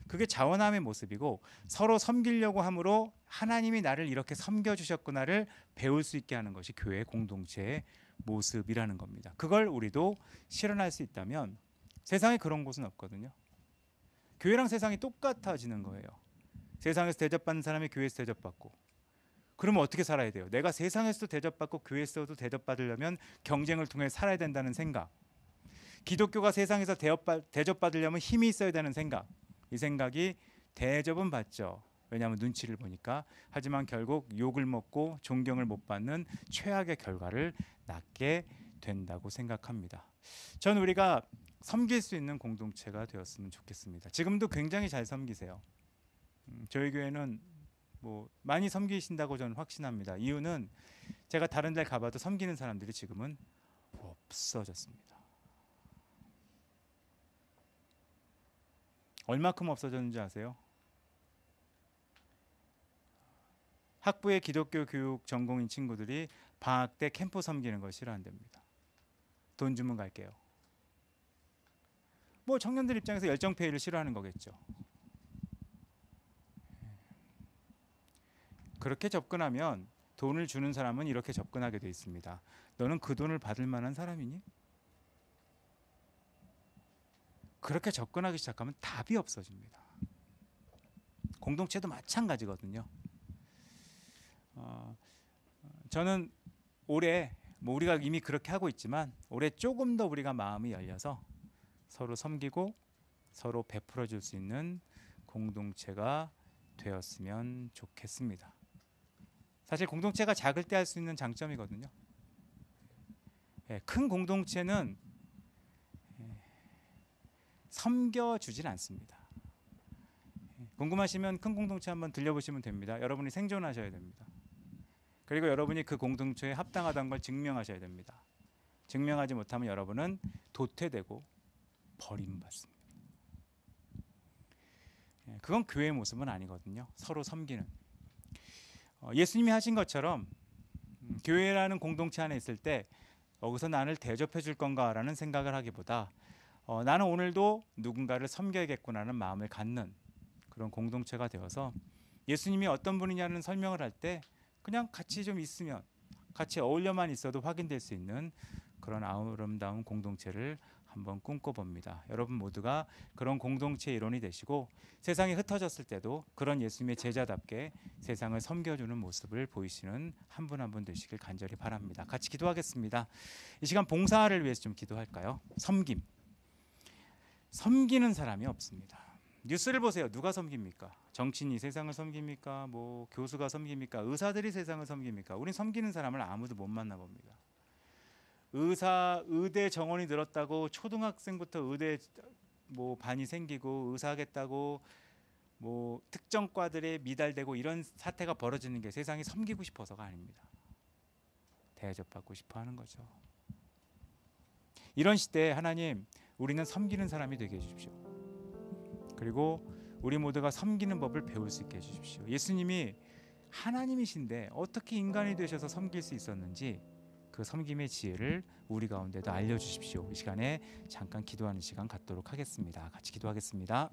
그게 자원함의 모습이고 서로 섬기려고 함으로 하나님이 나를 이렇게 섬겨주셨구나를 배울 수 있게 하는 것이 교회 공동체의 모습이라는 겁니다. 그걸 우리도 실현할 수 있다면 세상에 그런 곳은 없거든요. 교회랑 세상이 똑같아지는 거예요. 세상에서 대접받는 사람이 교회에서 대접받고 그러면 어떻게 살아야 돼요? 내가 세상에서도 대접받고 교회에서도 대접받으려면 경쟁을 통해 살아야 된다는 생각, 기독교가 세상에서 대접받으려면 힘이 있어야 되는 생각, 이 생각이 대접은 받죠. 왜냐하면 눈치를 보니까. 하지만 결국 욕을 먹고 존경을 못 받는 최악의 결과를 낳게 된다고 생각합니다. 전 우리가 섬길 수 있는 공동체가 되었으면 좋겠습니다. 지금도 굉장히 잘 섬기세요. 저희 교회는 뭐 많이 섬기신다고 저는 확신합니다. 이유는 제가 다른 데 가봐도 섬기는 사람들이 지금은 없어졌습니다. 얼마큼 없어졌는지 아세요? 학부의 기독교 교육 전공인 친구들이 방학 때 캠프 섬기는 걸 싫어한답니다. 돈 주면 갈게요. 뭐 청년들 입장에서 열정페이를 싫어하는 거겠죠. 그렇게 접근하면 돈을 주는 사람은 이렇게 접근하게 돼 있습니다. 너는 그 돈을 받을 만한 사람이니? 그렇게 접근하기 시작하면 답이 없어집니다. 공동체도 마찬가지거든요. 저는 올해 우리가 이미 그렇게 하고 있지만 올해 조금 더 우리가 마음이 열려서 서로 섬기고 서로 베풀어 줄 수 있는 공동체가 되었으면 좋겠습니다. 사실 공동체가 작을 때 할 수 있는 장점이거든요. 큰 공동체는 섬겨주질 않습니다. 궁금하시면 큰 공동체 한번 들려보시면 됩니다. 여러분이 생존하셔야 됩니다. 그리고 여러분이 그 공동체에 합당하다는 걸 증명하셔야 됩니다. 증명하지 못하면 여러분은 도태되고 버림받습니다. 그건 교회의 모습은 아니거든요. 서로 섬기는. 예수님이 하신 것처럼 교회라는 공동체 안에 있을 때 여기서 나를 대접해 줄 건가라는 생각을 하기보다 나는 오늘도 누군가를 섬겨야겠구나라는 마음을 갖는 그런 공동체가 되어서 예수님이 어떤 분이냐는 설명을 할 때 그냥 같이 좀 있으면 같이 어울려만 있어도 확인될 수 있는 그런 아름다운 공동체를 한번 꿈꿔봅니다. 여러분 모두가 그런 공동체의 일원이 되시고 세상이 흩어졌을 때도 그런 예수님의 제자답게 세상을 섬겨주는 모습을 보이시는 한 분 한 분 되시길 간절히 바랍니다. 같이 기도하겠습니다. 이 시간 봉사를 위해서 좀 기도할까요? 섬김. 섬기는 사람이 없습니다. 뉴스를 보세요. 누가 섬깁니까? 정치인이 세상을 섬깁니까? 뭐 교수가 섬깁니까? 의사들이 세상을 섬깁니까? 우린 섬기는 사람을 아무도 못 만나봅니다. 의대 정원이 늘었다고 초등학생부터 의대 뭐 반이 생기고 의사하겠다고 뭐 특정과들에 미달되고 이런 사태가 벌어지는 게 세상이 섬기고 싶어서가 아닙니다. 대접받고 싶어 하는 거죠. 이런 시대에 하나님, 우리는 섬기는 사람이 되게 해주십시오. 그리고 우리 모두가 섬기는 법을 배울 수 있게 해주십시오. 예수님이 하나님이신데 어떻게 인간이 되셔서 섬길 수 있었는지 그 섬김의 지혜를 우리 가운데도 알려주십시오. 이 시간에 잠깐 기도하는 시간 갖도록 하겠습니다. 같이 기도하겠습니다.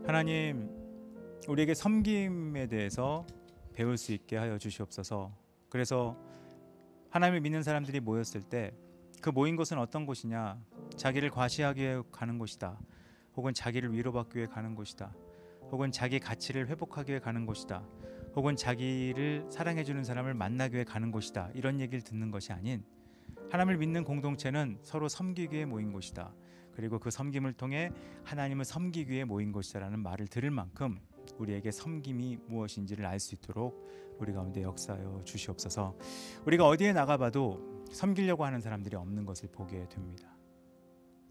하나님, 우리에게 섬김에 대해서 배울 수 있게 하여 주시옵소서. 그래서 하나님을 믿는 사람들이 모였을 때 그 모인 곳은 어떤 곳이냐? 자기를 과시하기 위해 가는 곳이다. 혹은 자기를 위로받기 위해 가는 곳이다. 혹은 자기 가치를 회복하기 위해 가는 곳이다. 혹은 자기를 사랑해주는 사람을 만나기 위해 가는 곳이다. 이런 얘기를 듣는 것이 아닌, 하나님을 믿는 공동체는 서로 섬기기 위해 모인 곳이다. 그리고 그 섬김을 통해 하나님을 섬기기 위해 모인 곳이라는 말을 들을 만큼 우리에게 섬김이 무엇인지를 알 수 있도록 우리 가운데 역사하여 주시옵소서. 우리가 어디에 나가봐도 섬기려고 하는 사람들이 없는 것을 보게 됩니다.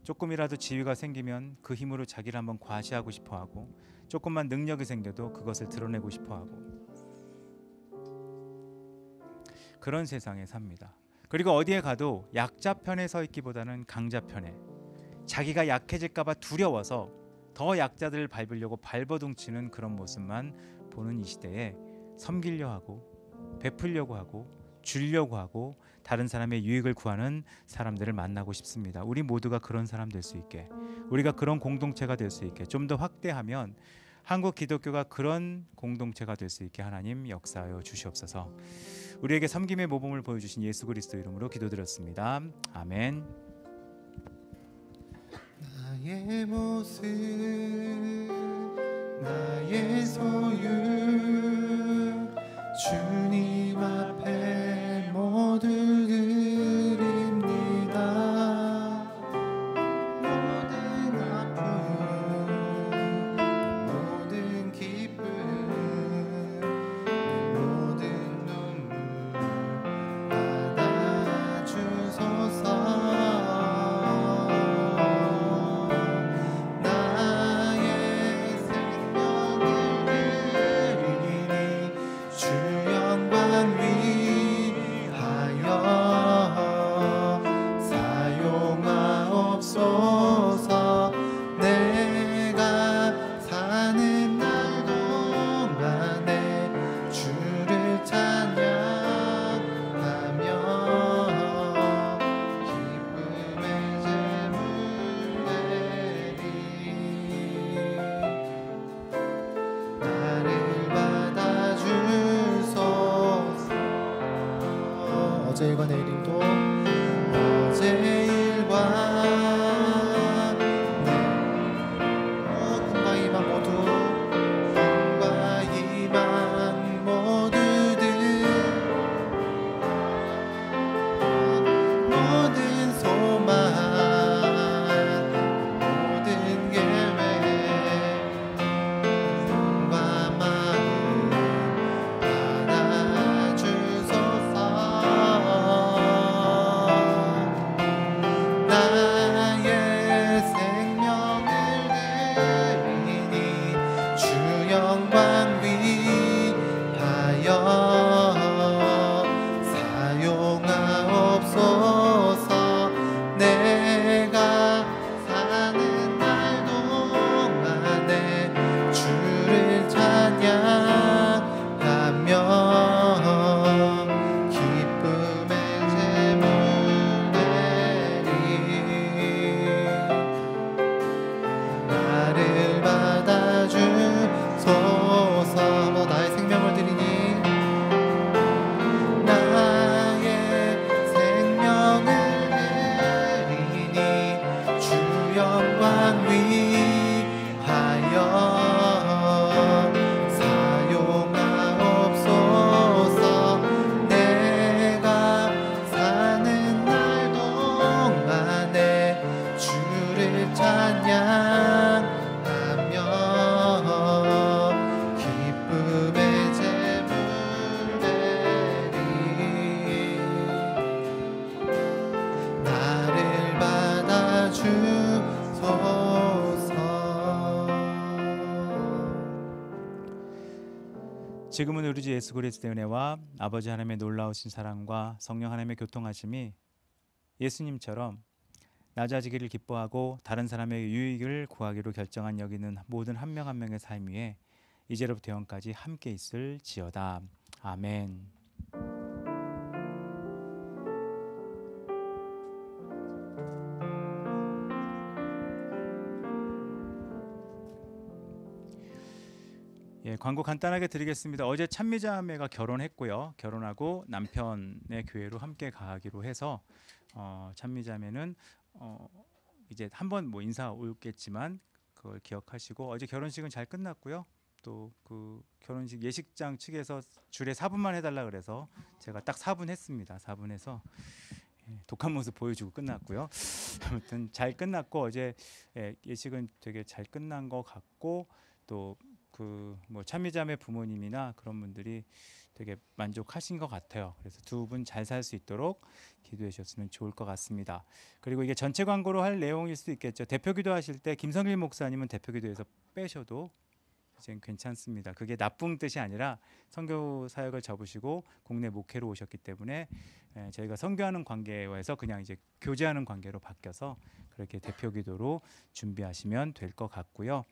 조금이라도 지위가 생기면 그 힘으로 자기를 한번 과시하고 싶어하고, 조금만 능력이 생겨도 그것을 드러내고 싶어하고, 그런 세상에 삽니다. 그리고 어디에 가도 약자 편에 서 있기보다는 강자 편에, 자기가 약해질까 봐 두려워서 더 약자들을 밟으려고 발버둥치는 그런 모습만 보는 이 시대에 섬기려 하고, 베풀려고 하고, 주려고 하고, 다른 사람의 유익을 구하는 사람들을 만나고 싶습니다. 우리 모두가 그런 사람 될 수 있게, 우리가 그런 공동체가 될 수 있게, 좀 더 확대하면 한국 기독교가 그런 공동체가 될 수 있게 하나님 역사하여 주시옵소서. 우리에게 섬김의 모범을 보여주신 예수 그리스도 이름으로 기도드렸습니다. 아멘. 나의 모습, 나의 소유, 주님 앞에 모두 드립니다. 모든 아픔, 모든 기쁨, 모든 눈물 받아주소서. 나의 생명을 드리니 주 영광 위하여 사용하옵소서. 내가 사는 날 동안에 주를 찬양하며 기쁨의 제물 드리. 나를 받아주소서. 어제 일과 내일 일도, 어제 일과 꿈과 희망 모두, 꿈과 희망 모두들, 모든 소망, 모든 계획, 꿈과 마음 받아주소서. 나의 생명을 드리니 주 영광 위하여 사용하옵소서. 내가 사는 날 동안에 주를 찬양하며 기쁨의 제물 드리. 나를 받아주소서. 나의 생명을 드리니, 나의 생명을 드리니 주 영광 위하여 사용하옵소서. 내가 사는 날 동안에 주를 찬양하며 기쁨의 제물 드리. 나를 받아주소서. 지금은 우리 주 예수 그리스도의 은혜와 아버지 하나님의 놀라우신 사랑과 성령 하나님의 교통하심이 예수님처럼 낮아지기를 기뻐하고 다른 사람의 유익을 구하기로 결정한 여기는 모든 한 명 한 명의 삶 위에 이제로부터 영원까지 함께 있을지어다. 아멘. 광고 간단하게 드리겠습니다. 어제 찬미자매가 결혼했고요. 결혼하고 남편의 교회로 함께 가기로 해서 찬미자매는 이제 한번 뭐 인사 올겠지만 그걸 기억하시고 어제 결혼식은 잘 끝났고요. 또 그 결혼식 예식장 측에서 줄에 4분만 해달라 그래서 제가 딱 4분 했습니다. 4분 해서 독한 모습 보여주고 끝났고요. 아무튼 잘 끝났고 어제 예식은 되게 잘 끝난 것 같고 또 그 뭐 찬미자매 부모님이나 그런 분들이 되게 만족하신 것 같아요. 그래서 두 분 잘 살 수 있도록 기도해 주셨으면 좋을 것 같습니다. 그리고 이게 전체 광고로 할 내용일 수도 있겠죠. 대표 기도하실 때 김성길 목사님은 대표 기도에서 빼셔도 이제 괜찮습니다. 그게 나쁜 뜻이 아니라 선교 사역을 접으시고 국내 목회로 오셨기 때문에 저희가 선교하는 관계에서 그냥 이제 교제하는 관계로 바뀌어서 그렇게 대표 기도로 준비하시면 될 것 같고요.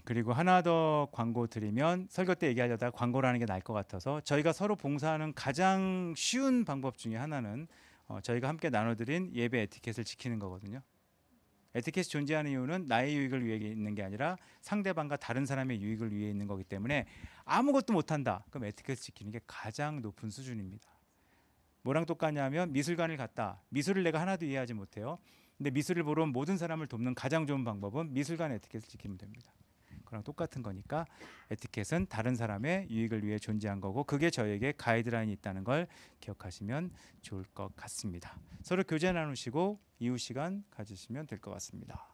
그리고 하나 더 광고 드리면 설교 때 얘기하려다가 광고를 하는 게 나을 것 같아서 저희가 서로 봉사하는 가장 쉬운 방법 중에 하나는 저희가 함께 나눠드린 예배 에티켓을 지키는 거거든요. 에티켓이 존재하는 이유는 나의 유익을 위해 있는 게 아니라 상대방과 다른 사람의 유익을 위해 있는 거기 때문에 아무것도 못한다. 그럼 에티켓을 지키는 게 가장 높은 수준입니다. 뭐랑 똑같냐면 미술관을 갔다. 미술을 내가 하나도 이해하지 못해요. 근데 미술을 보러 온 모든 사람을 돕는 가장 좋은 방법은 미술관 에티켓을 지키면 됩니다. 그랑 똑같은 거니까 에티켓은 다른 사람의 유익을 위해 존재한 거고 그게 저에게 가이드라인이 있다는 걸 기억하시면 좋을 것 같습니다. 서로 교제 나누시고 이후 시간 가지시면 될 것 같습니다.